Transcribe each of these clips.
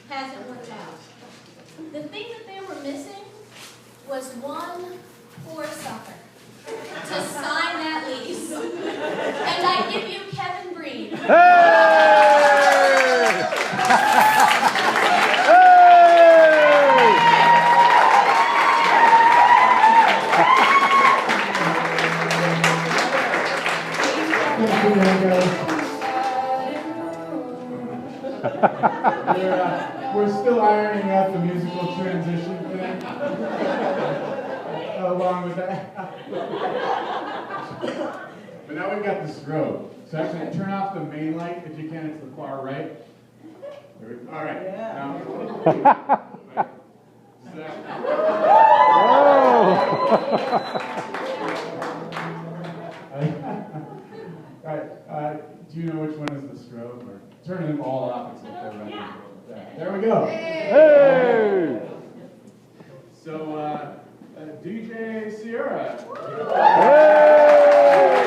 hasn't worked out. The thing that they were missing was one poor sucker to sign that lease. And I give you Kevin Breen. We're still ironing out the musical transition thing. Along with that. But now we've got the strobe. So actually turn off the main light if you can. It's the far right. All right. Now, all right. Do you know which one is the strobe? Or turn them all off except for right. There we go. Hey! So, DJ Sierra. Hey!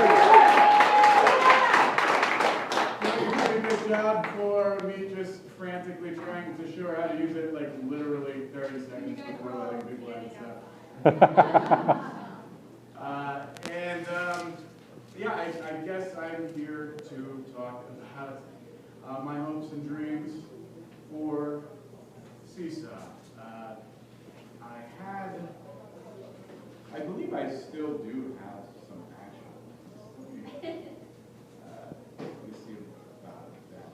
You did a good job for me just frantically trying to show her how to use it, like literally 30 seconds before letting people in stuff. Yeah, I guess I'm here to talk about my hopes and dreams for Seesaw. I believe I still do have some action. Let me see about that.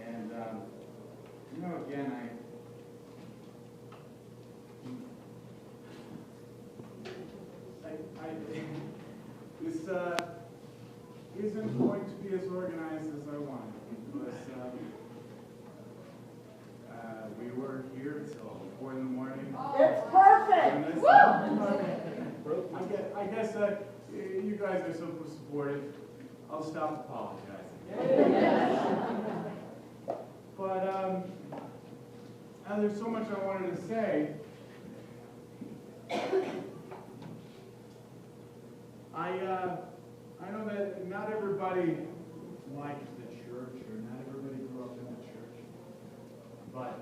And, again, this isn't going to be as organized as I wanted because we were here till 4 in the morning. It's perfect! I guess you guys are so supportive. I'll stop apologizing. But there's so much I wanted to say. I know that not everybody liked the church, or not everybody grew up in the church, but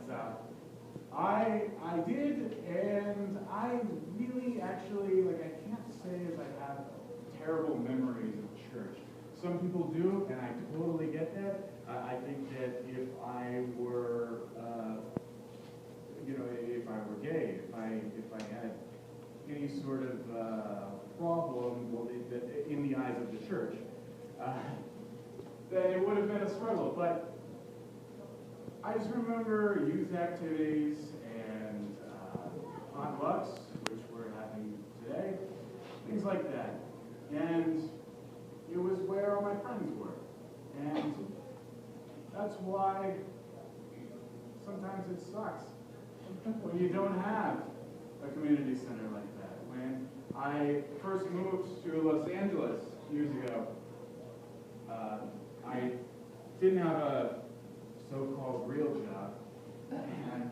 I did, and I really actually, I can't say as I have terrible memories of church. Some people do, and I totally get that. I think that if I were, if I were gay, if I had any sort of problem in the eyes of the church, then it would have been a struggle. But I just remember youth activities and potlucks, which we're having today, things like that. And it was where all my friends were. And that's why sometimes it sucks when you don't have a community center like that. When I first moved to Los Angeles years ago, I didn't have a so-called real job, and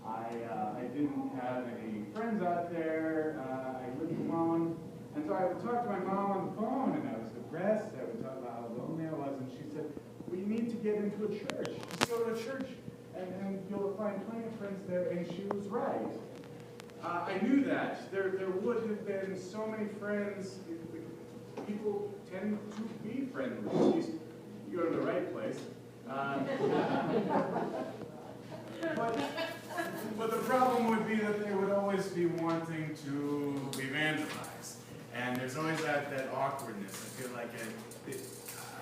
I didn't have any friends out there. I lived alone, and so I would talk to my mom on the phone, and I was depressed. I would talk about how lonely I was, and she said, "We need to get into a church. Just go to a church, and you'll find plenty of friends there." And she was right. I knew that. There would have been so many friends. People tend to be friendly. At least you go to the right place. But the problem would be that they would always be wanting to evangelize. And there's always that awkwardness. I feel like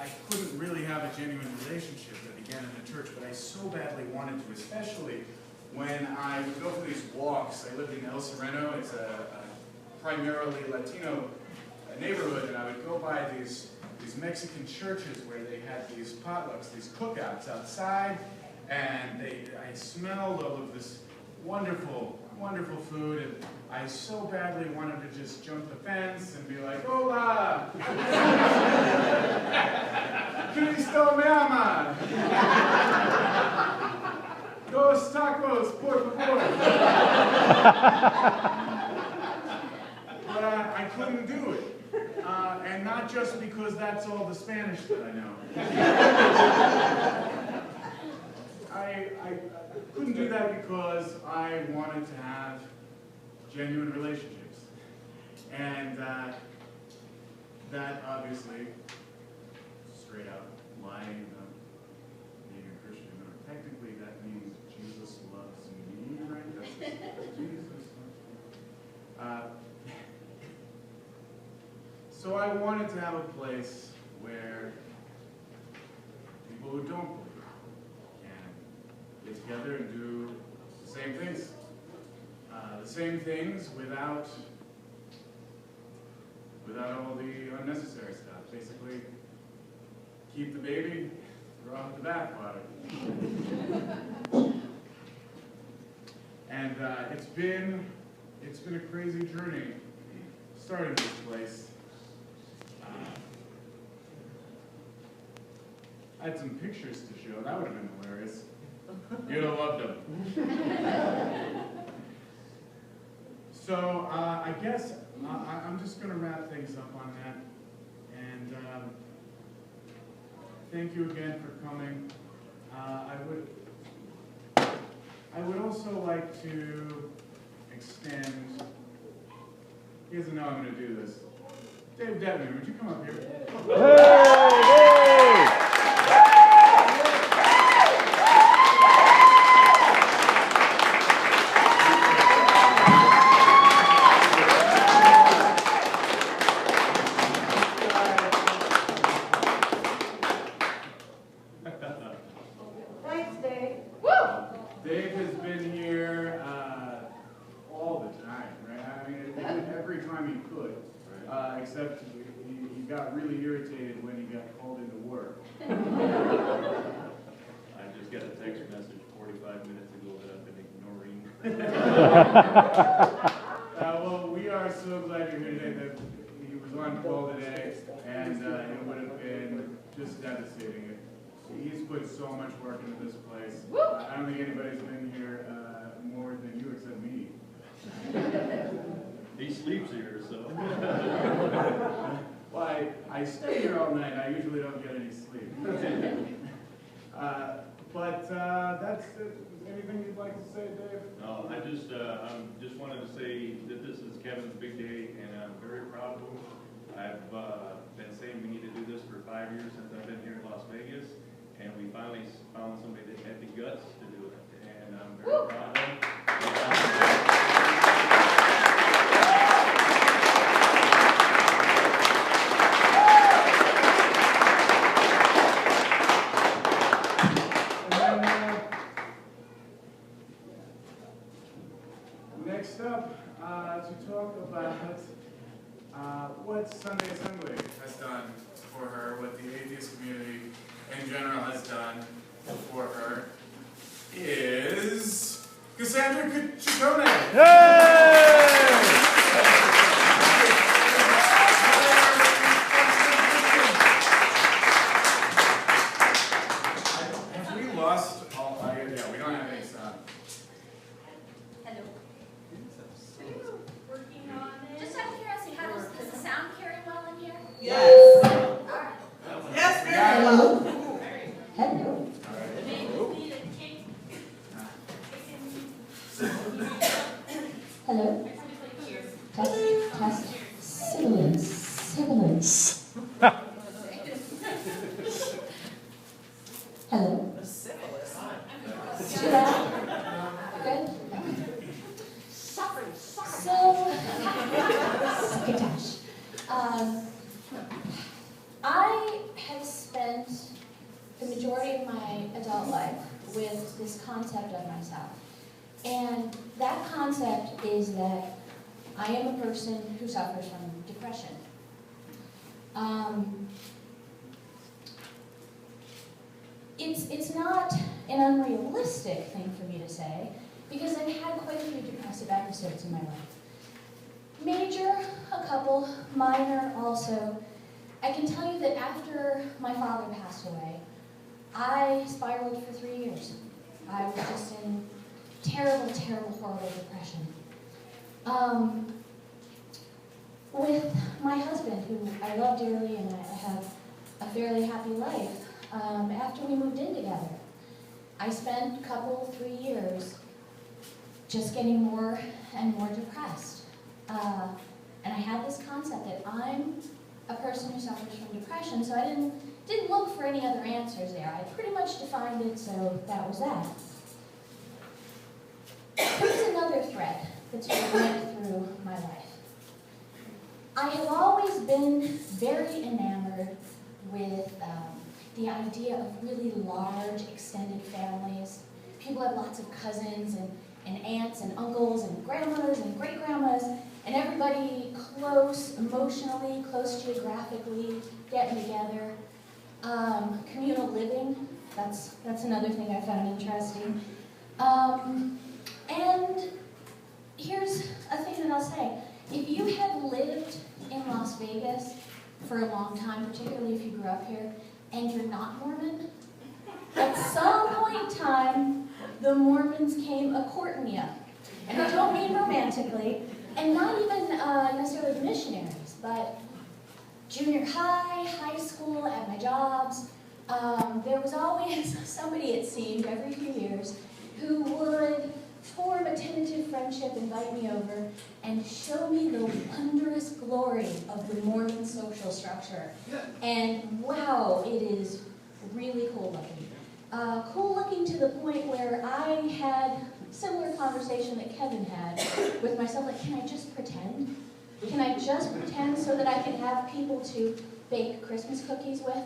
I couldn't really have a genuine relationship that began in the church, but I so badly wanted to, especially when I would go for these walks. I lived in El Sereno. It's a primarily Latino neighborhood, and I would go by these Mexican churches where they had these potlucks, these cookouts outside, and I smelled all of this wonderful, wonderful food, and I so badly wanted to just jump the fence and be like, "Hola! Cristo me ama! Dos tacos, por favor!" But I couldn't do it. And not just because that's all the Spanish that I know. because I wanted to have genuine relationships. And that obviously, straight out lying about being a Christian, or technically that means Jesus loves me, right? That's Jesus loves me. So I wanted to have a place where people who don't believe can get together and do the same things. The same things without all the unnecessary stuff. Basically, keep the baby, throw out the bathwater. And it's been a crazy journey starting this place. I had some pictures to show. That would have been hilarious. You'd have loved them. So I guess I'm just going to wrap things up on that. And thank you again for coming. I would also like to extend. He doesn't know I'm going to do this. Dave Detman, would you come up here? Thanks, Dave. Dave has been here all the time, right? I mean, every time he could, except he got really irritated when he got called into work. I just got a text message 45 minutes ago that I've been ignoring. Well, we are so glad you're here today. That he was on call today, and it would have been just devastating. He's put so much work into this place. I don't think anybody's been here more than you except me. He sleeps here, so. Well, I stay here all night. I usually don't get any sleep. But that's it. Anything you'd like to say, Dave? No, I just wanted to say that this is Kevin's big day, and I'm very proud of him. I've been saying we need to do this for 5 years since I've been here in Las Vegas, and we finally found somebody that had the guts to do it, and I'm very proud of him. Next up, to talk about what Sunday Assembly has done for her, what the atheist community in general has done for her, is Cassandra Ciccone. Have we lost all audio? Yeah, we don't have any sound. Hello. Working on it. Just out of curiosity, does the sound carry well in here? Yes. All right. Yes, very well. Hello. Maybe we need a kick. Hello? Test, sibilance, Hello? Syphilis. Too loud? Good? Suffering. So, succotash. I have spent the majority of my adult life with this concept of myself. And that concept is that I am a person who suffers from depression. It's not an unrealistic thing for me to say, because I've had quite a few depressive episodes in my life. Major, a couple, minor also. I can tell you that after my father passed away, I spiraled for 3 years. I was just in terrible, terrible, horrible depression. With my husband, who I love dearly and I have a fairly happy life, after we moved in together, I spent a couple, 3 years just getting more and more depressed. And I had this concept that I'm a person who suffers from depression, so I didn't look for any other answers there. I pretty much defined it, so that was that. Here's another thread that's running through my life. I have always been very enamored with the idea of really large, extended families. People have lots of cousins and aunts and uncles and grandmothers and great-grandmas, and everybody close emotionally, close geographically, getting together. Communal living, that's another thing I found interesting. And here's a thing that I'll say. If you have lived in Las Vegas for a long time, particularly if you grew up here, and you're not Mormon, at some point in time, the Mormons came a-courting you. And I don't mean romantically, and not even necessarily missionaries, but junior high, high school, at my jobs, there was always somebody, it seemed, every few years, who would form a tentative friendship, invite me over, and show me the wondrous glory of the Mormon social structure. And wow, it is really cool looking. Cool looking to the point where I had similar conversation that Kevin had with myself, like, can I just pretend? Can I just pretend so that I can have people to bake Christmas cookies with?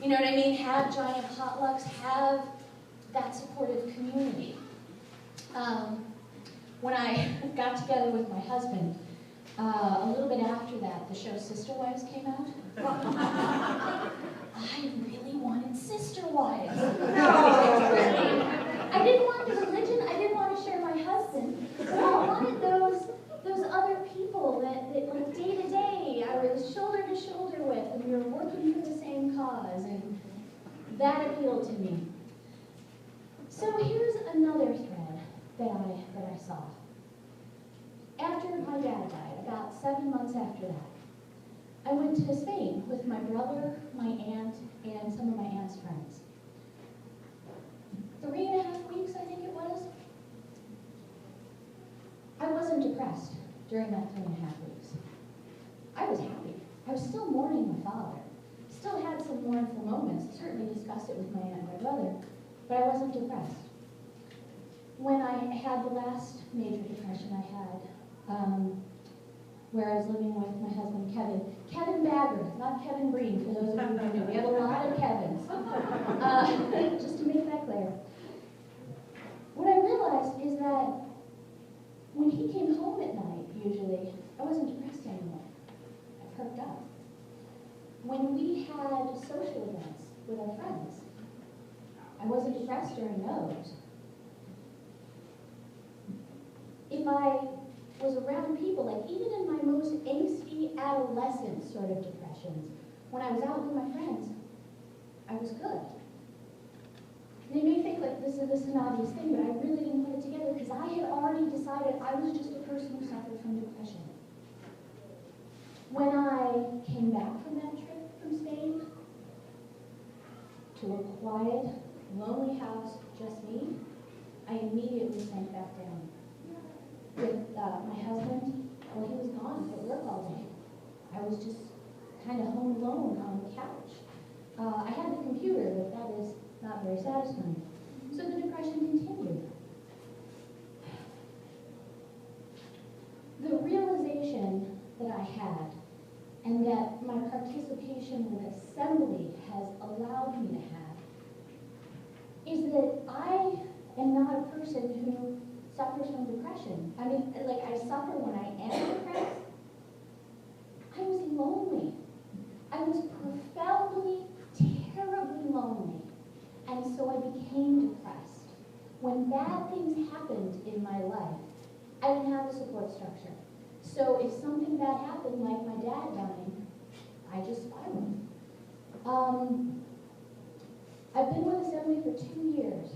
You know what I mean? Have giant potlucks, have that supportive community. When I got together with my husband, a little bit after that, the show Sister Wives came out. I really wanted sister wives. I didn't want the religion, I didn't want to share my husband, but I wanted those other people that like day to day I was shoulder to shoulder with, and we were working for the same cause, and that appealed to me. So here's another thread that I saw. After my dad died, about 7 months after that, I went to Spain with my brother, my aunt, and some of my aunt's friends. 3.5 weeks, I think it was. I wasn't depressed during that 3.5 weeks. I was happy. I was still mourning my father. Still had some mournful moments. Certainly discussed it with my aunt and my brother, but I wasn't depressed. When I had the last major depression I had, where I was living with my husband, Kevin Bagger, not Kevin Breen, for those of you who know. We have a lot of Kevins. Just to make that clear. What I realized is that when he came home at night, usually, I wasn't depressed anymore. I perked up. When we had social events with our friends, I wasn't depressed during those. If I was around people, like even in my most angsty adolescent sort of depressions, when I was out with my friends, I was good. And you may think like this is an obvious thing, but I really didn't put it together because I had already decided I was just a person who suffered from depression. When I came back from that trip from Spain to a quiet, lonely house, just me, I immediately sank back down. With my husband, well, he was gone at work all day. I was just kind of home alone on the couch. I had the computer, but that is not very satisfying. So the depression continued. The realization that I had, and that my participation with Assembly has allowed me to have, is that I am not a person who suffers from depression. I mean, like, I suffer when I am depressed. I was lonely. I was profoundly, terribly lonely. And so I became depressed. When bad things happened in my life, I didn't have a support structure. So if something bad happened, like my dad dying, I just spiraled. I've been with Assembly for 2 years.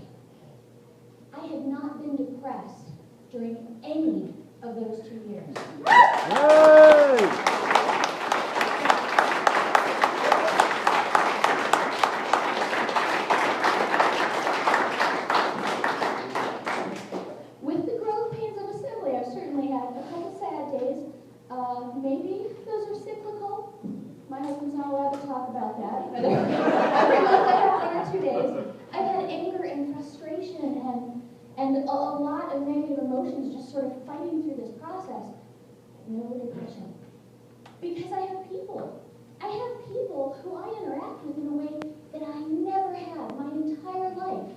I have not been depressed during any of those 2 years. Yay! With the growth pain and a lot of negative emotions just sort of fighting through this process. No depression. Because I have people. I have people who I interact with in a way that I never have my entire life.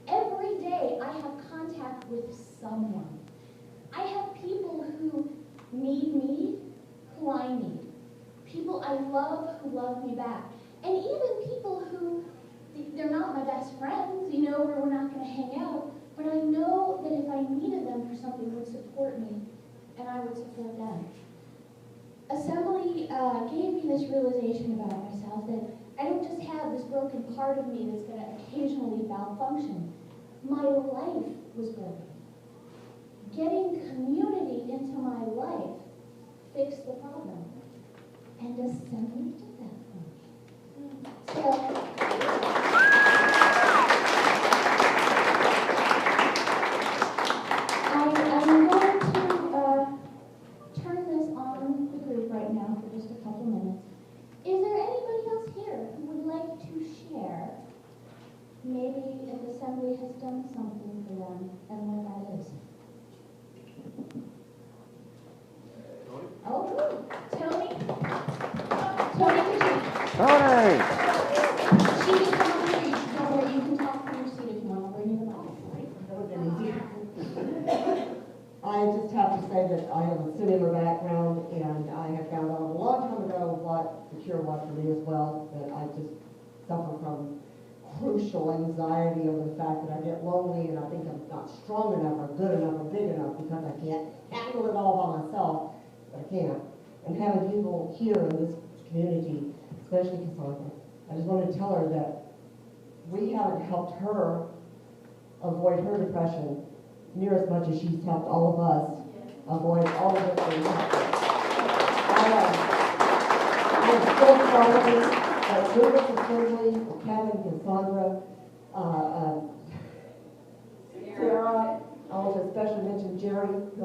Every day I have contact with someone. I have people who need me, who I need. People I love who love me back. And even people who, they're not my best friends, you know, where we're not going to hang out, but I know that if I needed them for something, would support me, and I would support them. Assembly gave me this realization about myself that I don't just have this broken part of me that's going to occasionally malfunction. My life was broken. Getting community into my life fixed the problem. And Assembly did that for me. I'm going to turn this on the group right now for just a couple minutes. Is there anybody else here who would like to share maybe if Assembly has done something for them and what that is? Oh, Tony? Tony, she can come over here. Don't worry, you can talk from your seat if you want. I'll bring you the mic. That would have been easier. I just have to say that I have a cinema background, and I have found out a long time ago what the cure was for me as well, that I just suffer from crucial anxiety over the fact that I get lonely and I think I'm not strong enough or good enough or big enough because I can't handle it all by myself, but I can't. And having people here in this community, especially Cassandra, I just want to tell her that we haven't helped her avoid her depression near as much as she's helped all of us avoid all of it. I'm so proud of you. Judith, Assembly, Kevin, Cassandra, Sarah, I want to especially mention Jerry, who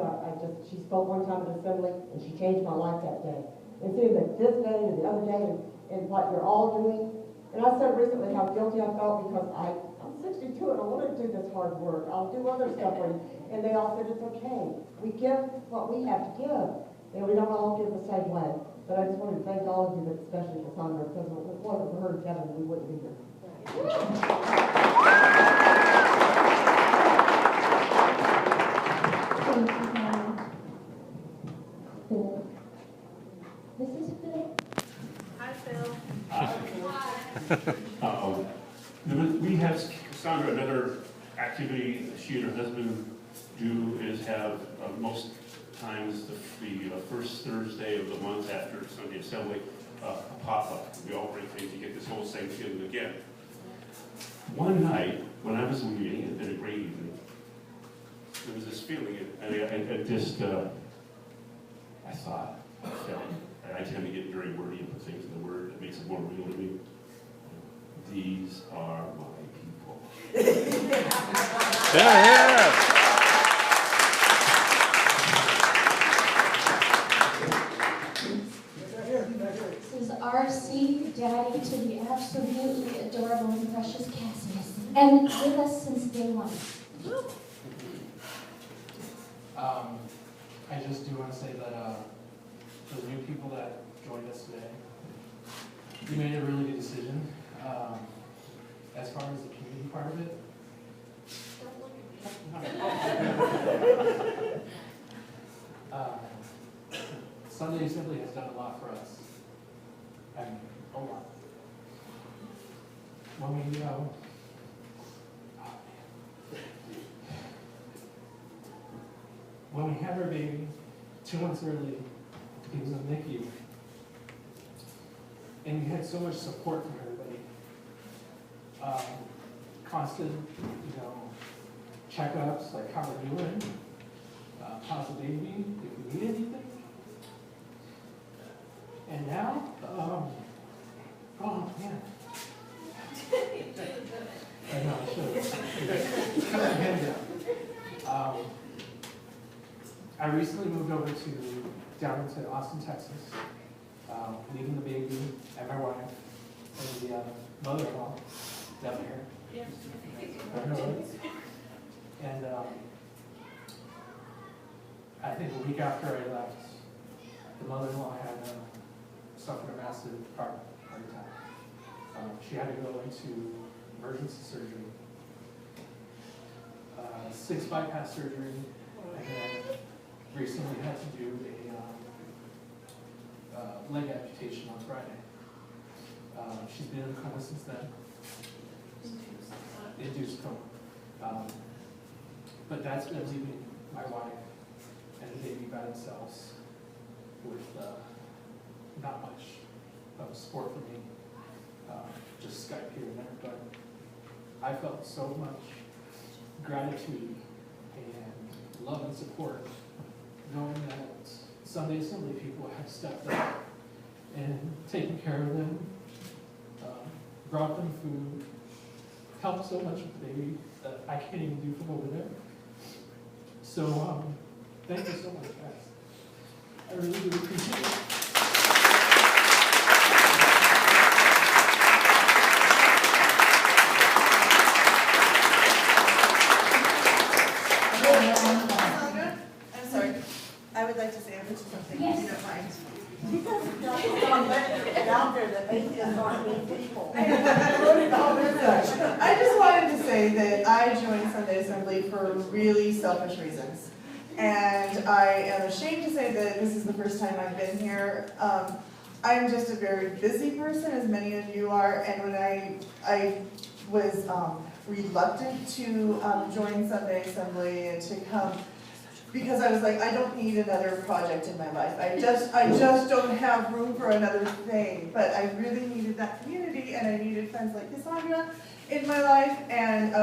she spoke one time at Assembly, and she changed my life that day. And seeing that this day and the other day and what you're all doing, and I said recently how guilty I felt because I'm 62 and I want to do this hard work. I'll do other stuff for you. And they all said it's okay. We give what we have to give, and we don't all give the same way. But I just want to thank all of you, but especially Cassandra, because if it wasn't for her and Kevin, we wouldn't be here. Phil. This is Phil. Hi, Phil. We have, Cassandra, another activity she and her husband do is have most times the first Thursday of the month after Sunday Assembly, a pop-up. We all bring things to get this whole same feeling again. One night, when I was leaving, it had been a great evening, there was this feeling, and I thought, I felt, I tend to get very wordy and put things in the word that makes it more real to me. These are my people. Yeah. This is RC, daddy to the absolutely adorable and precious Cassius, and with us since day one. I just do want to say that for the new people that joined us today, you made a really good decision. As far as the community part of it, Sunday Assembly has done a lot for us. And a lot. When we had our baby, 2 months early, he was in NICU. And we had so much support from everybody. Constant, checkups, like how we're doing, how's the baby, if we need anything. And now, oh man. I know, I should. Cut my hand down. I recently moved over down to Austin, Texas, leaving the baby and my wife and the mother-in-law down here. Yeah. And I think a week after I left, the mother-in-law had suffered a massive heart attack. She had to go into emergency surgery, 6 bypass surgery, and then recently had to do a leg amputation on Friday. She's been in a coma since then. Induced coma. But that's been leaving my wife and the baby by themselves with not much of support for me, just Skype here and there. But I felt so much gratitude and love and support knowing that Sunday Assembly people have stepped up and taken care of them, brought them food, helped so much with the baby that I can't even do from over there. So thank you so much, guys. I really, really appreciate it. Sandra, I'm sorry. I would like to say something, if you don't mind. Down there that atheists aren't good people. I just wanted to say that I joined Sunday Assembly for really selfish reasons. And I am ashamed to say that this is the first time I've been here. I'm just a very busy person, as many of you are, and when I was reluctant to join Sunday Assembly and to come, because I was like, I don't need another project in my life. I just don't have room for another thing. But I really needed that community, and I needed friends like Cassandra in my life. And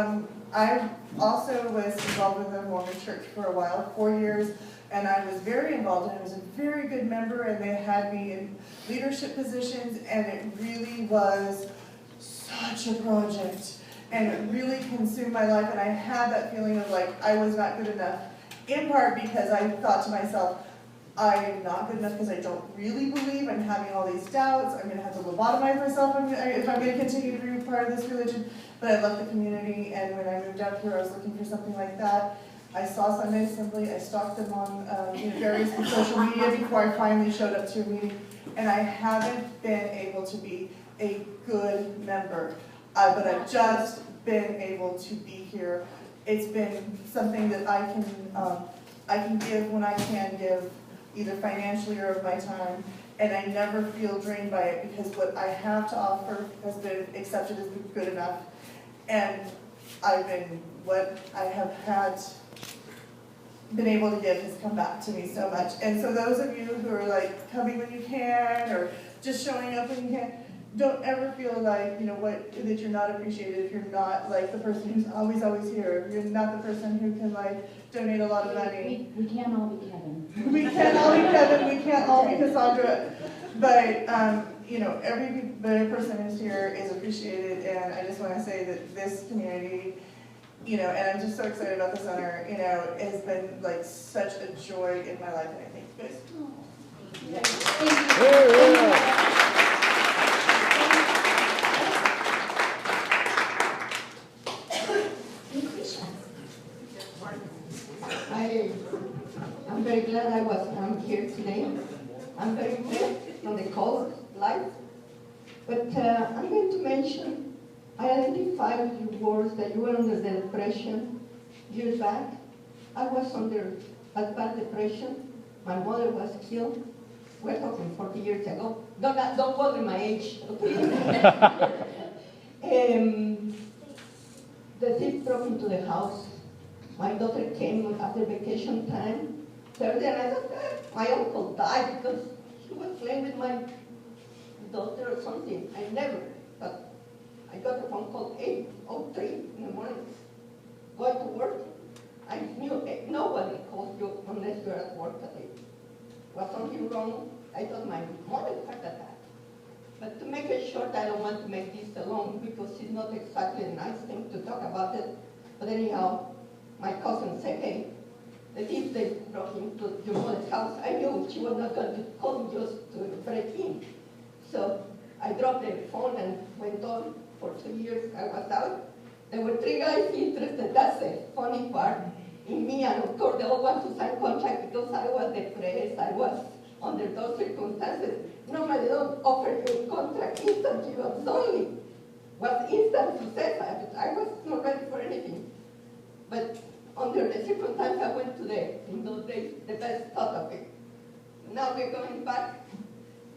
I also was involved with the Mormon Church for a while, 4 years, and I was very involved, and I was a very good member, and they had me in leadership positions, and it really was such a project, and it really consumed my life, and I had that feeling of like I was not good enough, in part because I thought to myself, I'm not good enough because I don't really believe. I'm having all these doubts. I'm going to have to lobotomize myself if I'm going to continue to be part of this religion. But I love the community, and when I moved out here, I was looking for something like that. I saw Sunday Assembly. I stalked them on various social media before I finally showed up to a meeting, and I haven't been able to be a good member. But I've just been able to be here. It's been something that I can give when I can give, either financially or of my time, and I never feel drained by it because what I have to offer has been accepted as good enough, and what I have been able to give has come back to me so much. And so those of you who are like coming when you can or just showing up when you can, don't ever feel like, that you're not appreciated if you're not like the person who's always here. If you're not the person who can like donate a lot of money. We can't all be Kevin. We can't all be Kevin, we can't all be Cassandra. But every person who's here is appreciated, and I just want to say that this community, and I'm just so excited about the center, has been like such a joy in my life, and I thank you guys. I'm very glad I'm here today. I'm very glad on the call life. But I'm going to mention, I identified your words that you were under the depression years back. I was under a bad depression. My mother was killed. We're talking 40 years ago. Don't bother my age. The thief broke into the house. My daughter came after vacation time Thursday, and I thought, my uncle died because he was playing with my daughter or something. I never thought. I got a phone call 8:03 in the morning. Going to work. I knew nobody calls you unless you're at work at 8. Was something wrong? I thought my mother had attack. But to make it short, I don't want to make this long because it's not exactly a nice thing to talk about it. But anyhow, my cousin said, hey, the thief they brought into your mother's house. I knew she was not going to call just to break in. So I dropped the phone and went on for 2 years. I was out. There were 3 guys interested. That's the funny part. part in me, and of course they all want to sign contract because I was depressed, I was under those circumstances. Normally they don't offer you a contract instantly, but suddenly was instant success. I was not ready for anything. But under the circumstances I went to in those days, the best thought of it. Now we're going back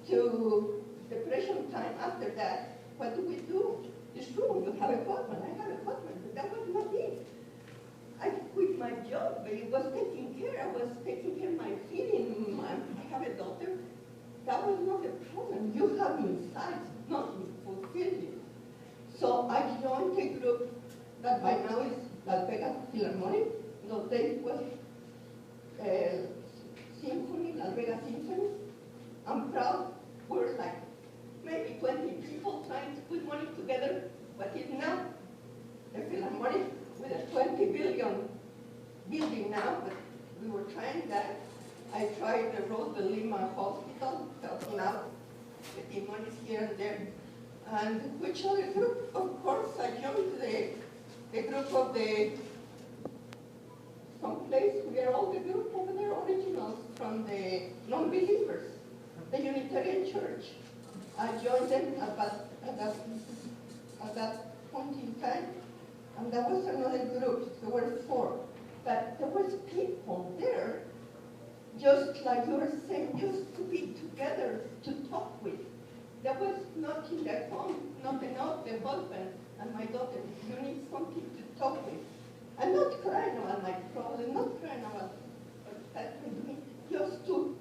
to depression time after that. What do we do? It's true, you have a husband, I have a husband, but that was not it. I quit my job, but it was taking care. I was taking care of my feeling. I have a daughter. That was not the problem. You have me inside, not fulfill you. So I joined a group that by now is Las Vegas Philharmonic. Those days was Symphony, Las Vegas Symphony. I'm proud. We're like maybe 20 people trying to put money together. What is now the Philharmonic with a 20 billion building now, but we were trying that. I tried the Roosevelt Lima Hospital, helping out, getting money here and there. And which other group? Of course, I joined the group of someplace where all the group over there, originals from the non-believers, the Unitarian Church. I joined them at that point in time. And there was another group, there were 4. But there was people there, just like you were saying, used to be together to talk with. There was nothing at home, not enough, the husband and my daughter. You need something to talk with. I'm not crying about my problem, not crying about what's happening to me, just to,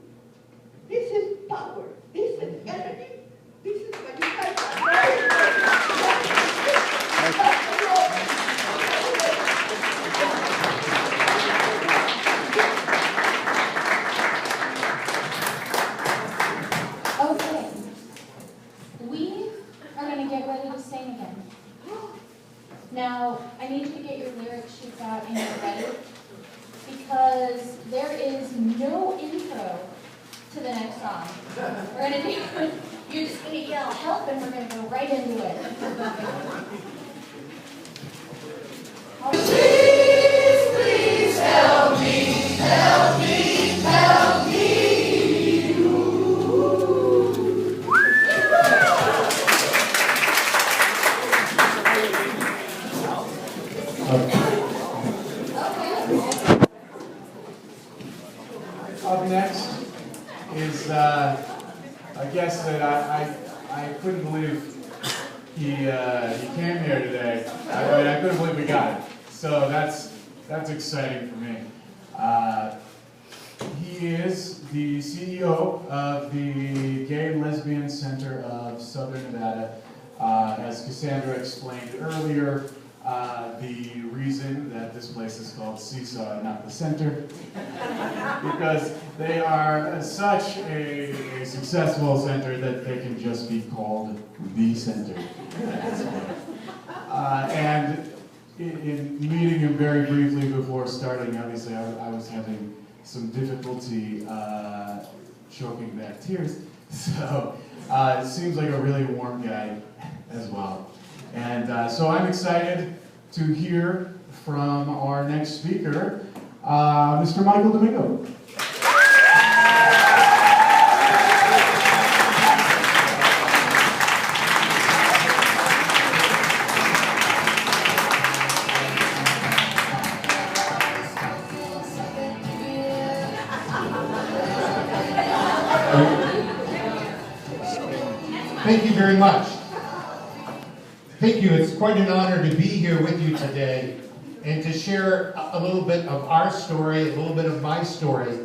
this is power, this is energy, this is what you guys Okay, we are going to get ready to sing again. Now, I need you to get your lyric sheets out and get ready, because there is no intro to the next song. We're going to do, you're just going to yell help, and we're going to go right into it. All right. Please help me, help me, help me. Up next is a guest that I couldn't believe he came here today. I mean, I couldn't believe we got it. So that's exciting for me. He is the CEO of the Gay and Lesbian Center of Southern Nevada. As Cassandra explained earlier, the reason that this place is called Seesaw and not the Center, because they are such a successful center that they can just be called the Center. And in meeting him very briefly before starting, obviously I was having some difficulty choking back tears. So it seems like a really warm guy as well. And so I'm excited to hear from our next speaker, Mr. Michael Dimengo. Thank you very much. Thank you. It's quite an honor to be here with you today and to share a little bit of our story, a little bit of my story.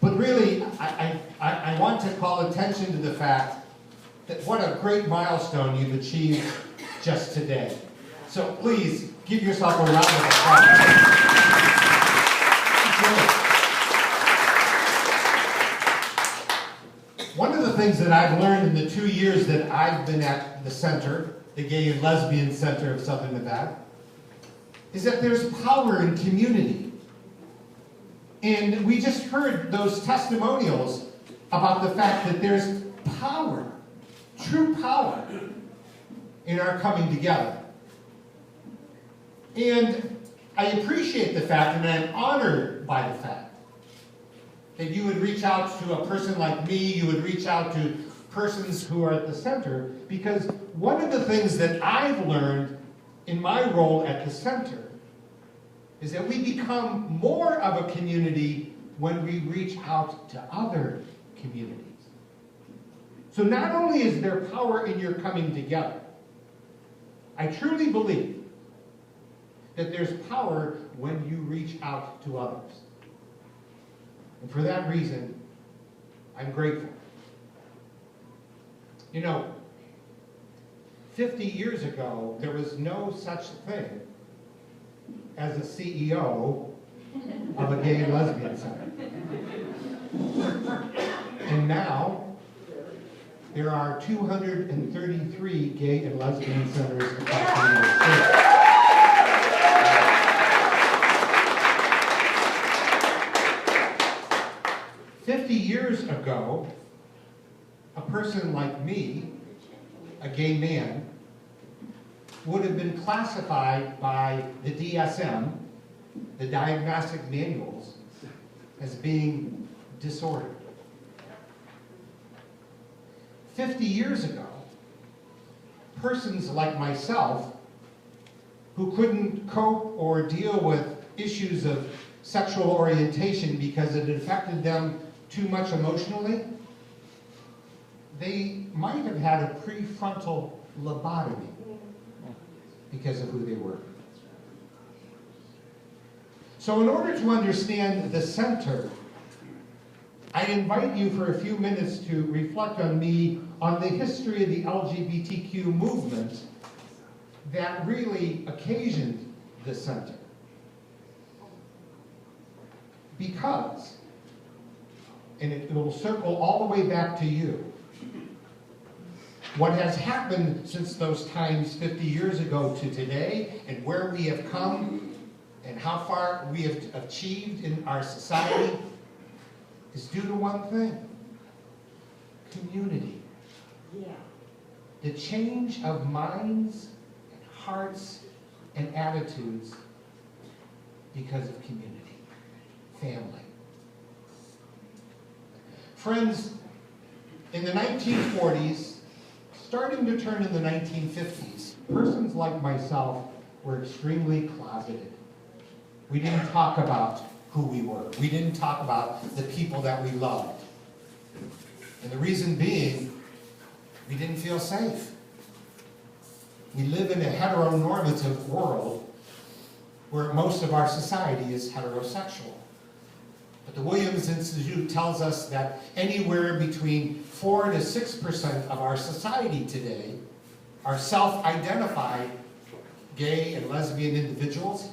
But really, I want to call attention to the fact that what a great milestone you've achieved just today. So please, give yourself a round of applause. One of the things that I've learned in the 2 years that I've been at the center, the Gay and Lesbian Center of Southern Nevada, is that there's power in community. And we just heard those testimonials about the fact that there's power, true power, in our coming together. And I appreciate the fact, and I'm honored by the fact, that you would reach out to a person like me, you would reach out to persons who are at the center, because one of the things that I've learned in my role at the center is that we become more of a community when we reach out to other communities. So not only is there power in your coming together, I truly believe that there's power when you reach out to others. And for that reason, I'm grateful. You know, 50 years ago, there was no such thing as a CEO of a gay and lesbian center. And now, there are 233 gay and lesbian centers across the United States. 50 years ago, a person like me, a gay man, would have been classified by the DSM, the diagnostic manuals, as being disordered. 50 years ago, persons like myself, who couldn't cope or deal with issues of sexual orientation because it affected them too much emotionally, they might have had a prefrontal lobotomy because of who they were. So in order to understand the center, I invite you for a few minutes to reflect on the history of the LGBTQ movement that really occasioned the center. Because, and it will circle all the way back to you, what has happened since those times 50 years ago to today, and where we have come, and how far we have achieved in our society, is due to one thing: community. Yeah. The change of minds and hearts and attitudes because of community, family. Friends, in the 1940s, starting to turn in the 1950s, persons like myself were extremely closeted. We didn't talk about who we were. We didn't talk about the people that we loved. And the reason being, we didn't feel safe. We live in a heteronormative world where most of our society is heterosexual. But the Williams Institute tells us that anywhere between 4 to 6% of our society today are self-identified gay and lesbian individuals.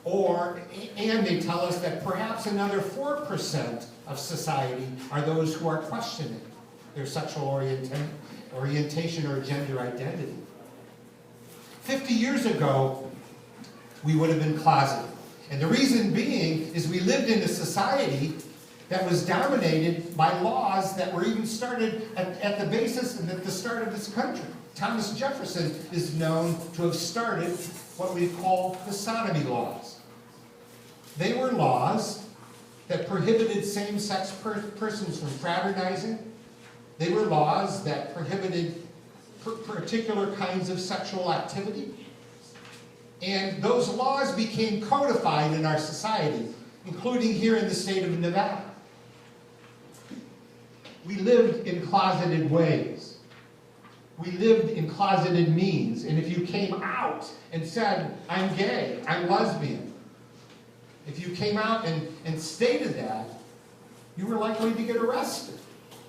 And they tell us that perhaps another 4% of society are those who are questioning their sexual orientation or gender identity. 50 years ago, we would have been closeted. And the reason being is we lived in a society that was dominated by laws that were even started at the basis and at the start of this country. Thomas Jefferson is known to have started what we call the sodomy laws. They were laws that prohibited same-sex persons from fraternizing. They were laws that prohibited particular kinds of sexual activity. And those laws became codified in our society, including here in the state of Nevada. We lived in closeted ways. We lived in closeted means. And if you came out and said, I'm gay, I'm lesbian, if you came out and stated that, you were likely to get arrested.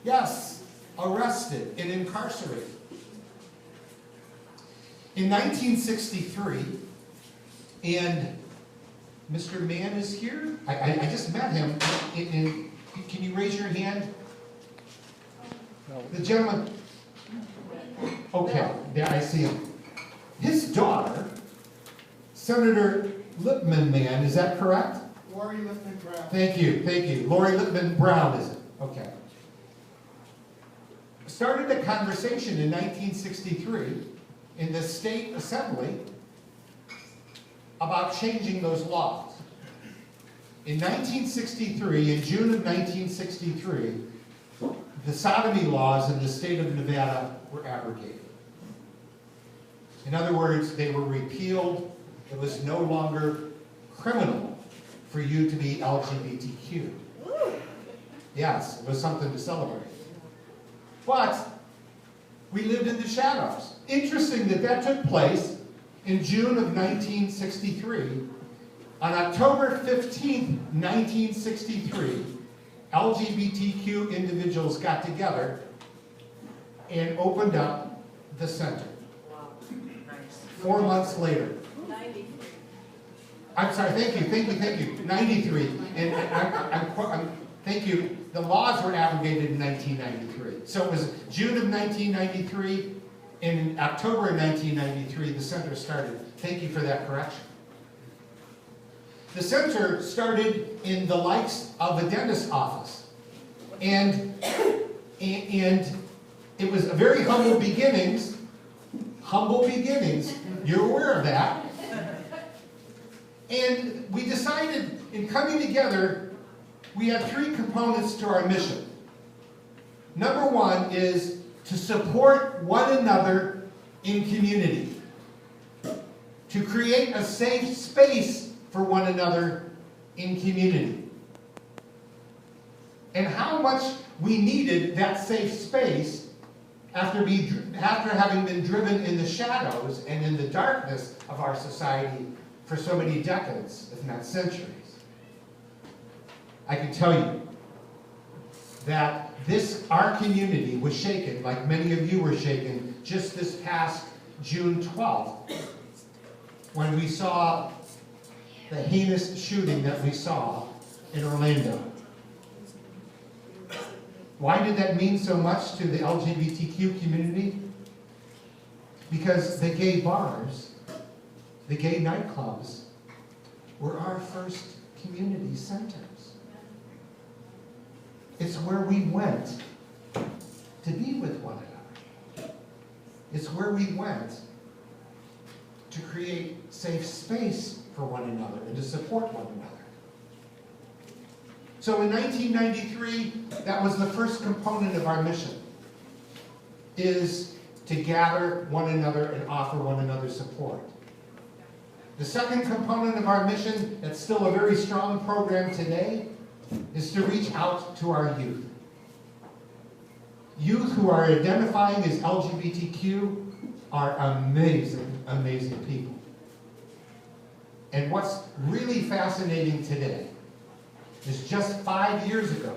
Yes, arrested and incarcerated. In 1963, and Mr. Mann is here. I just met him. Can you raise your hand? The gentleman. Okay, there I see him. His daughter, Senator Lippman Mann, is that correct? Lori Lippman Brown. Thank you, thank you. Lori Lippman Brown, is it? Okay. Started a conversation in 1963 in the state assembly about changing those laws. In 1963, in June of 1963, the sodomy laws in the state of Nevada were abrogated. In other words, they were repealed. It was no longer criminal for you to be LGBTQ. Yes, it was something to celebrate. But we lived in the shadows. Interesting that that took place in June of 1963. On October 15th, 1963, LGBTQ individuals got together and opened up the center. 4 months later. 93. I'm sorry, thank you. 93. And thank you. The laws were abrogated in 1993. So it was June of 1993. In October of 1993, the center started. Thank you for that correction. The center started in the likes of a dentist's office. And it was a very humble beginnings. Humble beginnings. You're aware of that. And we decided in coming together, we have 3 components to our mission. Number 1 is to support one another in community. To create a safe space for one another in community. And how much we needed that safe space after having been driven in the shadows and in the darkness of our society for so many decades, if not centuries. I can tell you that our community was shaken, like many of you were shaken, just this past June 12th, when we saw the heinous shooting that we saw in Orlando. Why did that mean so much to the LGBTQ community? Because the gay bars, the gay nightclubs, were our first community centers. It's where we went to be with one another. It's where we went to create safe space for one another and to support one another. So in 1993, that was the first component of our mission, is to gather one another and offer one another support. The second component of our mission, that's still a very strong program today, is to reach out to our youth. Youth who are identifying as LGBTQ are amazing, amazing people. And what's really fascinating today is just 5 years ago,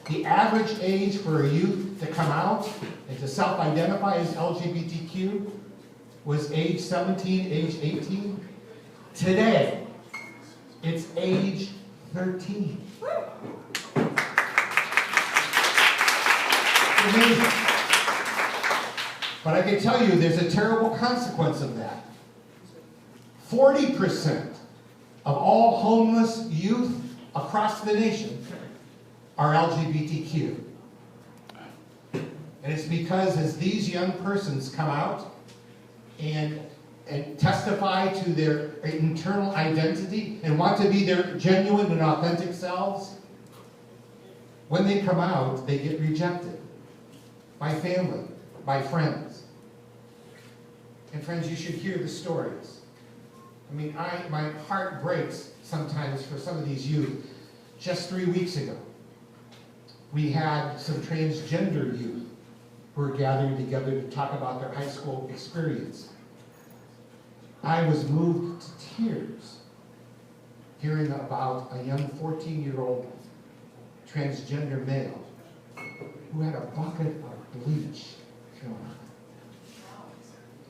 the average age for a youth to come out and to self-identify as LGBTQ was age 17, age 18. Today, it's age 13. It's amazing. But I can tell you there's a terrible consequence of that. 40% of all homeless youth across the nation are LGBTQ. And it's because as these young persons come out and testify to their internal identity and want to be their genuine and authentic selves, when they come out, they get rejected by family, by friends. And friends, you should hear the stories. I mean, my heart breaks sometimes for some of these youth. Just 3 weeks ago, we had some transgender youth who were gathering together to talk about their high school experience. I was moved to tears hearing about a young 14-year-old transgender male who had a bucket of bleach thrown on him.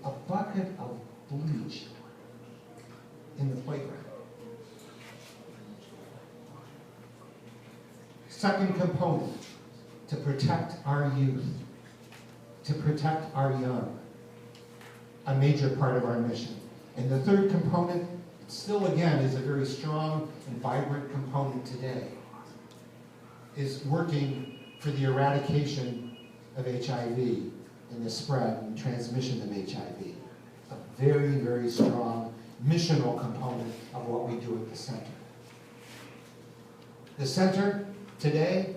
A bucket of bleach in the playground. Second component, to protect our youth, to protect our young, a major part of our mission. And the third component, still again is a very strong and vibrant component today, is working for the eradication of HIV and the spread and transmission of HIV. A very, very strong missional component of what we do at the center. The center today,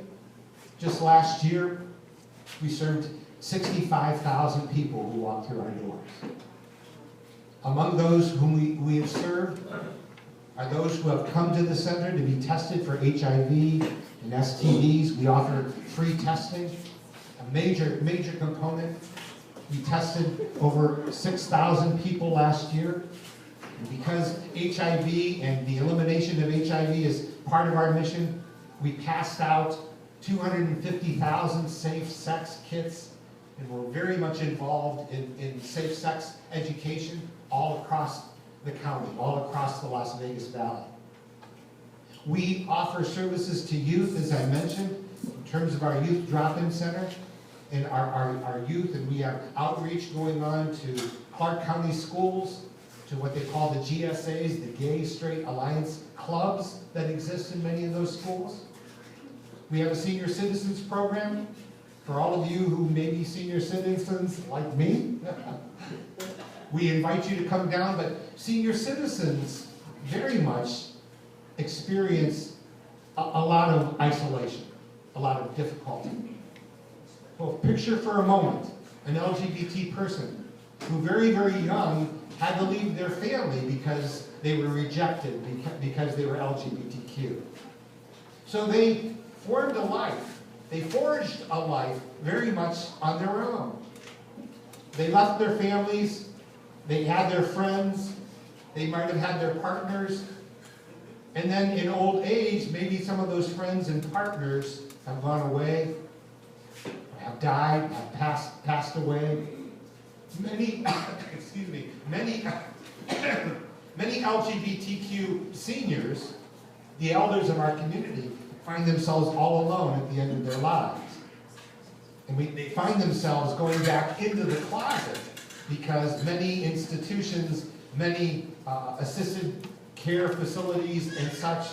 just last year, we served 65,000 people who walked through our doors. Among those whom we have served are those who have come to the center to be tested for HIV and STDs. We offer free testing, a major component. We tested over 6,000 people last year. And because HIV and the elimination of HIV is part of our mission, we passed out 250,000 safe sex kits, and we're very much involved in safe sex education all across the county, all across the Las Vegas Valley. We offer services to youth, as I mentioned, in terms of our youth drop-in center and our youth, and we have outreach going on to Clark County schools, to what they call the GSAs, the Gay Straight Alliance clubs that exist in many of those schools. We have a senior citizens program for all of you who may be senior citizens like me. We invite you to come down, but senior citizens very much experience a lot of isolation, a lot of difficulty. Well, picture for a moment an LGBT person who very, very young had to leave their family because they were rejected, because they were LGBTQ. So they formed a life. They forged a life very much on their own. They left their families. They had their friends. They might have had their partners. And then in old age, maybe some of those friends and partners have gone away, have died, have passed away. Many, excuse me, many LGBTQ seniors, the elders of our community, find themselves all alone at the end of their lives. And they find themselves going back into the closet because many institutions, many assisted care facilities and such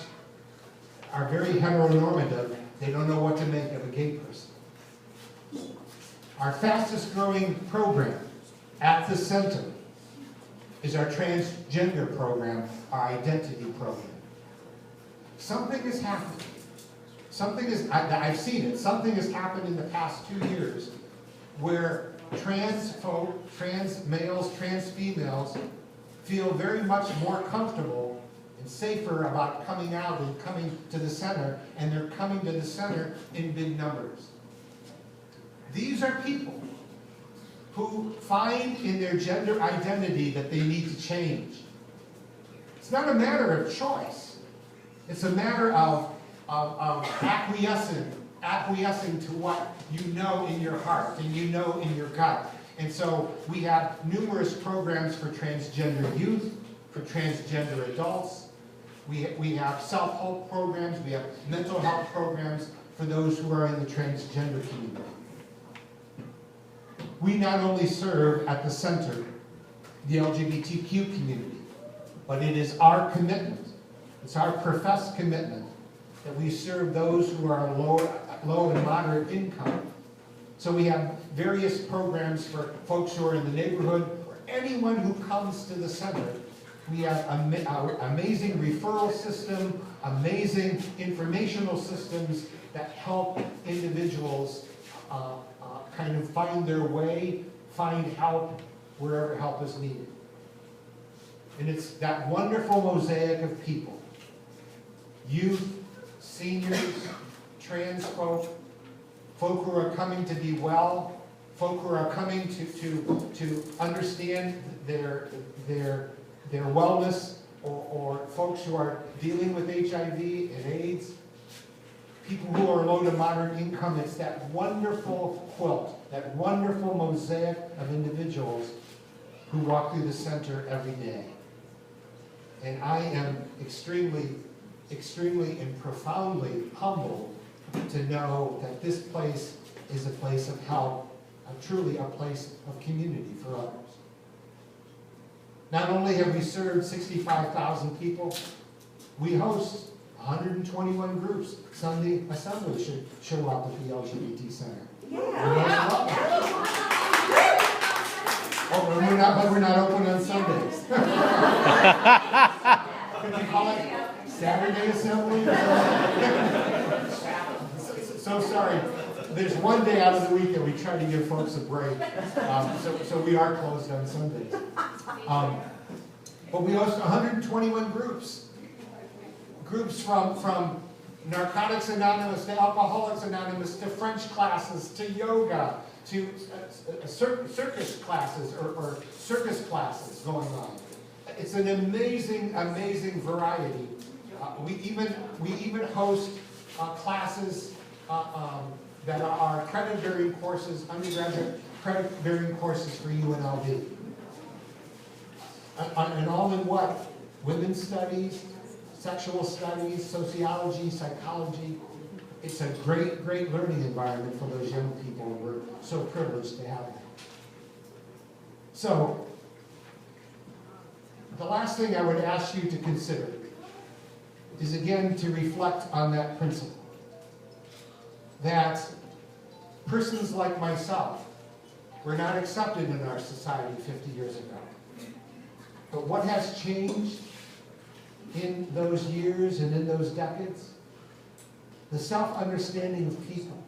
are very heteronormative. They don't know what to make of a gay person. Our fastest growing program at the center is our transgender program, our identity program. Something has happened. I've seen it, something has happened in the past 2 years where trans folk, trans males, trans females feel very much more comfortable and safer about coming out and coming to the center, and they're coming to the center in big numbers. These are people who find in their gender identity that they need to change. It's not a matter of choice. It's a matter of acquiescing to what you know in your heart and you know in your gut. And so we have numerous programs for transgender youth, for transgender adults. We have self-help programs, we have mental health programs for those who are in the transgender community. We not only serve at the center the LGBTQ community, but it is our commitment, it's our professed commitment that we serve those who are low and moderate income. So we have various programs for folks who are in the neighborhood, or anyone who comes to the center. We have our amazing referral system, amazing informational systems that help individuals kind of find their way, find help wherever help is needed. And it's that wonderful mosaic of people. Youth, seniors, trans folk, folk who are coming to be well, folk who are coming to understand their wellness, or folks who are dealing with HIV and AIDS, people who are low to moderate income. It's that wonderful quilt, that wonderful mosaic of individuals who walk through the center every day. And I am extremely and profoundly humbled to know that this place is a place of help, truly a place of community for others. Not only have we served 65,000 people, we host 121 groups. Sunday Assembly should show up at the LGBT Center. Oh, but we're not open on Sundays. Could you call it Saturday Assembly? So sorry. There's one day out of the week that we try to give folks a break. So we are closed on Sundays. But we host 121 groups. Groups from Narcotics Anonymous to Alcoholics Anonymous to French classes to yoga to circus classes or circus classes going on. It's an amazing, amazing variety. We even host classes that are credit-bearing courses, undergraduate credit-bearing courses for UNLV. And all in what? Women's studies, sexual studies, sociology, psychology. It's a great, great learning environment for those young people. We're so privileged to have them. So, the last thing I would ask you to consider is again to reflect on that principle. That persons like myself were not accepted in our society 50 years ago. But what has changed in those years and in those decades? The self-understanding of people.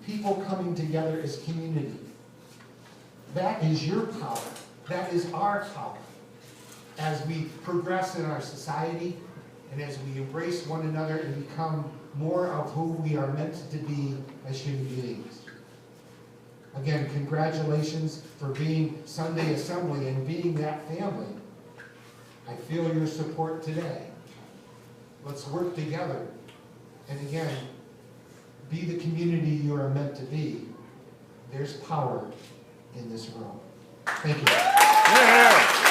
People coming together as community. That is your power. That is our power. As we progress in our society and as we embrace one another and become more of who we are meant to be as human beings. Again, congratulations for being Sunday Assembly and being that family. I feel your support today. Let's work together. And again, be the community you are meant to be. There's power in this room. Thank you. Yeah.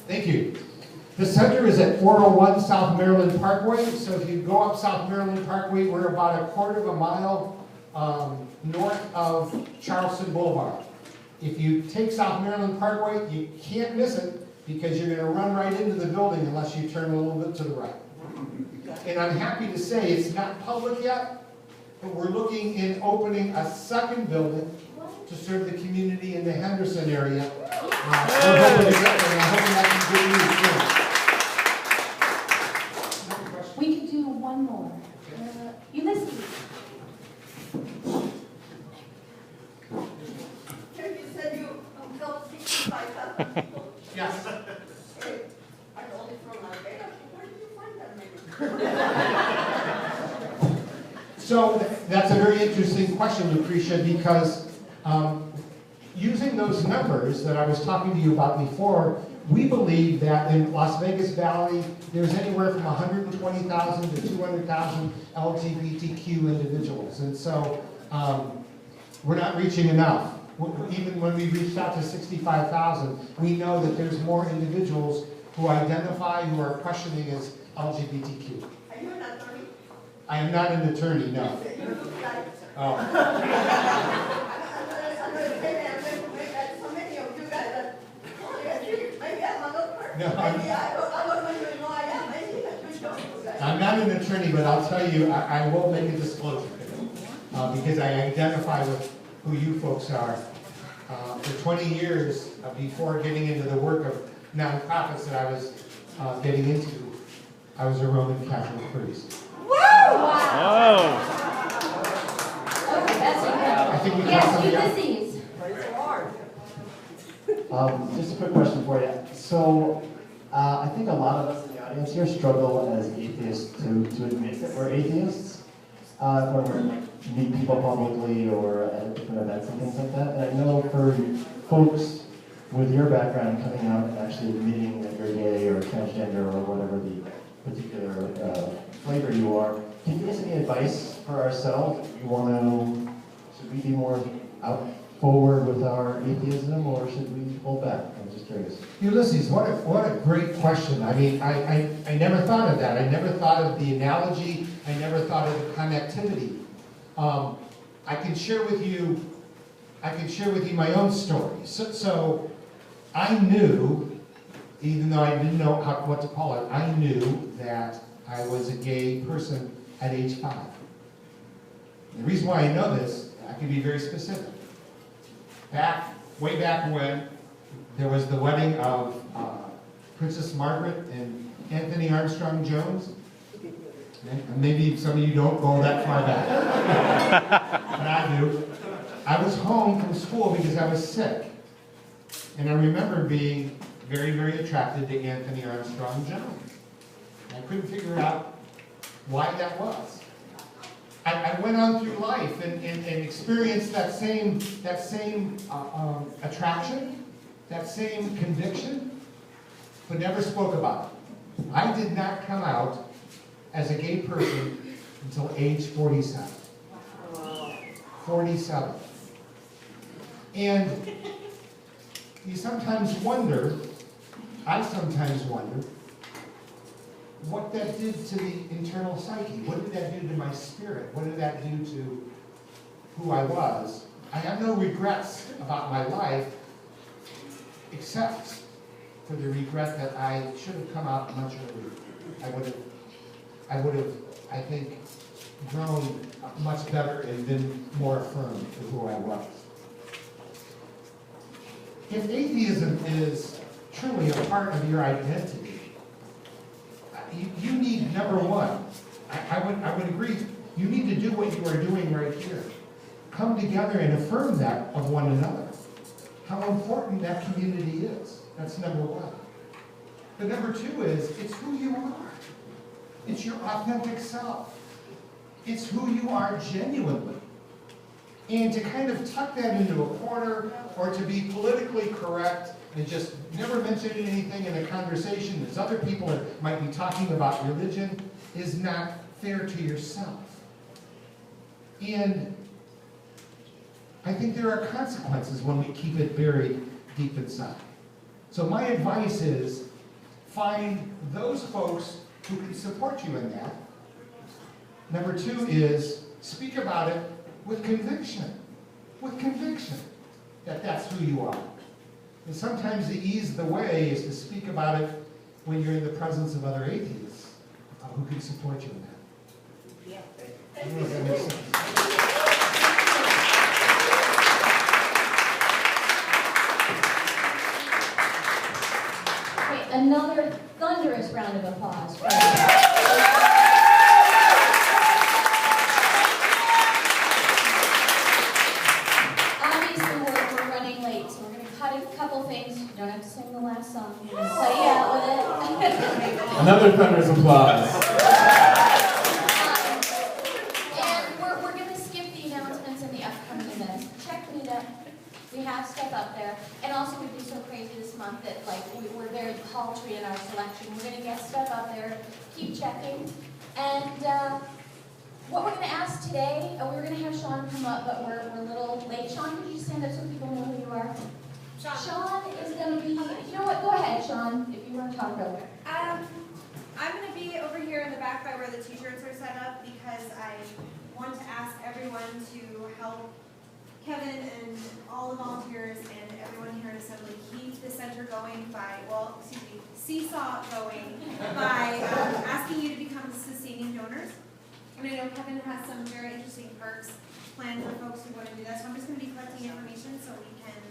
Thank you. The center is at 401 South Maryland Parkway. So if you go up South Maryland Parkway, we're about a quarter of a mile north of Charleston Boulevard. If you take South Maryland Parkway, you can't miss it because you're going to run right into the building unless you turn a little bit to the right. And I'm happy to say it's not public yet, but we're looking in opening a second building to serve the community in the Henderson area. We're hoping to get there, and I'm hoping that's good news soon. We could do one more. Ulysses. You said you helped 65,000 people. Yes. Hey, I'm only from Las Vegas. Where did you find that many? So that's a very interesting question, Lucretia, because using those numbers that I was talking to you about before, we believe that in Las Vegas Valley, there's anywhere from 120,000 to 200,000 LGBTQ individuals. And so we're not reaching enough. Even when we reached out to 65,000, we know that there's more individuals who identify, who are questioning as LGBTQ. Are you an attorney? I am not an attorney, no. You look like. Oh. So many of you guys that, maybe I'm an author. No, Maybe I don't even know I am. Maybe you don't. I'm not an attorney, but I'll tell you, I will make a disclosure because I identify with who you folks are. For 20 years before getting into the work of nonprofits that I was getting into, I was a Roman Catholic priest. Oh. Okay, that's I think we yes, got somebody else. Ulysses. Praise the Lord. Just a quick question for you. So, I think a lot of us in the audience here struggle as atheists to admit that we're atheists when we meet people publicly or at different events and things like that. And I know for folks with your background coming out and actually admitting that you're gay or transgender or whatever the particular flavor you are, can you give us any advice for ourselves? Should we be more out forward with our atheism, or should we hold back? I'm just curious. Ulysses, what a great question. I mean, I never thought of that. I never thought of the analogy. I never thought of the connectivity. I can share with you my own story. So I knew, even though I didn't know what to call it, I knew that I was a gay person at age 5. The reason why I know this, I can be very specific. Way back when, there was the wedding of Princess Margaret and Anthony Armstrong Jones. And maybe some of you don't go that far back, but I do. I was home from school because I was sick. And I remember being very, very attracted to Anthony Armstrong Jones. I couldn't figure out why that was. I went on through life and experienced that same attraction, that same conviction, but never spoke about it. I did not come out as a gay person until age 47. 47. And you sometimes wonder, I sometimes wonder, what that did to the internal psyche. What did that do to my spirit? What did that do to who I was? I have no regrets about my life, except for the regret that I should have come out much earlier. I would have, I think, grown much better and been more affirmed for who I was. If atheism is truly a part of your identity, you need, number one, I would agree, you need to do what you are doing right here. Come together and affirm that of one another. How important that community is. That's number one. But number two is, it's who you are. It's your authentic self. It's who you are genuinely. And to kind of tuck that into a corner, or to be politically correct and just never mention anything in a conversation as other people might be talking about religion, is not fair to yourself. And I think there are consequences when we keep it buried deep inside. So my advice is, find those folks who can support you in that. Number two is, speak about it with conviction. With conviction that that's who you are. And sometimes the ease of the way is to speak about it when you're in the presence of other atheists who can support you in that. Yeah. I don't know if that makes sense. Okay, another thunderous round of applause. Obviously, we're running late, so we're going to cut a couple things. You don't have to sing the last song. We're going to play you out with it. Another thunderous applause. And we're going to skip the announcements and the upcoming events. Check Meetup. We have stuff up there. And also, we've been so crazy this month that we're very paltry in our selection. We're going to get stuff up there. Keep checking. And what we're going to ask today, we were going to have Sean come up, but we're a little late. Sean, could you stand up so people know who you are? Sean is going to be, you know what, go ahead, Sean, if you want to talk about it. I'm going to be over here in the back by where the t-shirts are set up because I want to ask everyone to help Kevin and all the volunteers and everyone here at Assembly keep the center going by, seesaw going by asking you to become sustaining donors. And I know Kevin has some very interesting perks planned for folks who want to do that, so I'm just going to be collecting information so we can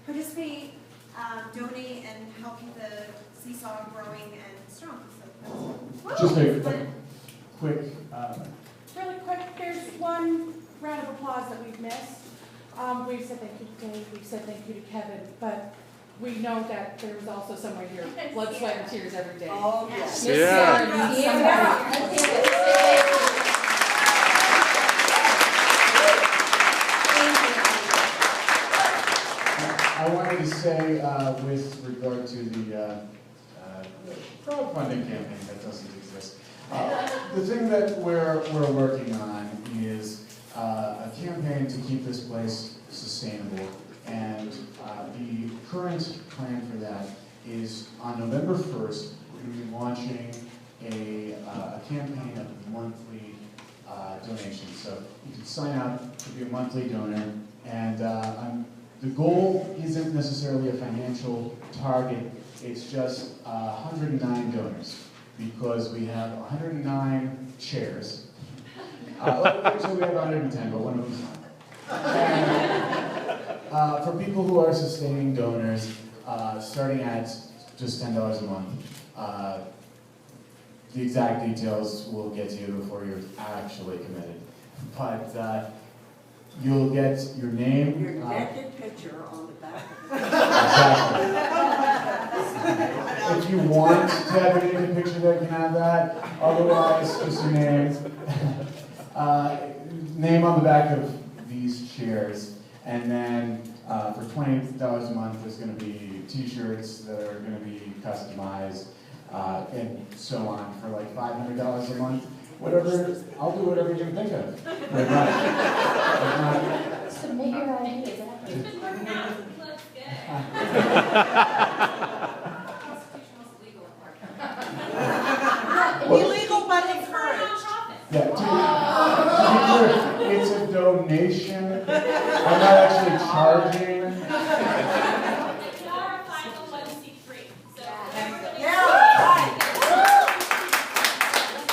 participate, donate, and help keep the seesaw growing and strong. So Just a quick. Really quick, there's one round of applause that we've missed. We've said thank you to Dave, we've said thank you to Kevin, but we know that there was also someone here, blood, sweat, and tears every day. Oh, yes. I wanted to say, with regard to the crowdfunding campaign that doesn't exist, the thing that we're working on is a campaign to keep this place sustainable. And the current plan for that is on November 1st, we're going to be launching a campaign of monthly donations. So you can sign up to be a monthly donor, and the goal isn't necessarily a financial target. It's just 109 donors, because we have 109 chairs. Actually, we have 110, but one of them's not. And, for people who are sustaining donors, starting at just $10 a month, the exact details we'll get to you before you're actually committed. But you'll get your name. Your naked picture on the back. Exactly. If you want to have a naked picture there, you can have that. Otherwise, just your name. Name on the back of these chairs. And then for $20 a month, there's going to be t-shirts that are going to be customized. And so on for like $500 a month. Whatever, I'll do whatever you can think of. Submit your ideas. Illegal but encouraged. Yeah, to be clear, it's a donation. I'm not actually charging.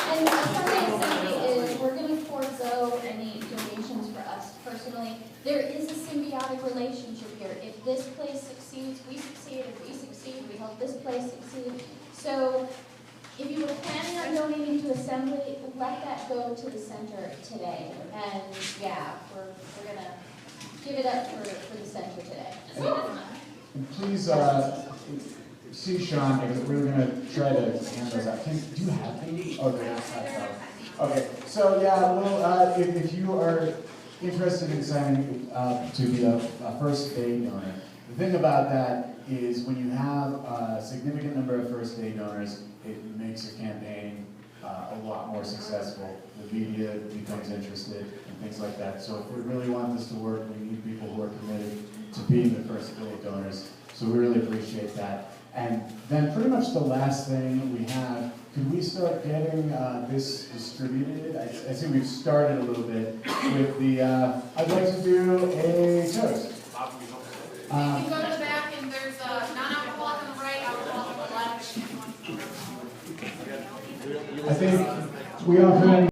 And Sunday Assembly is, we're going to forego any donations for us personally. There is a symbiotic relationship here. If this place succeeds, we succeed. If we succeed, we help this place succeed. So if you were planning on donating to Assembly, let that go to the center today. And yeah, we're going to give it up for the center today. And please see Sean, because we're going to try to hand those out. Do you have them? Okay, so yeah, well, if you are interested in signing to be a first aid donor, the thing about that is when you have a significant number of first aid donors, it makes your campaign a lot more successful. The media becomes interested and things like that. So if we really want this to work, we need people who are committed to being the first aid donors. So we really appreciate that. And then pretty much the last thing we have, could we start getting this distributed? I see we've started a little bit with the, I'd like to do a toast. You can go to the back and there's non-alcoholic on the right, alcoholic on the left. I think we often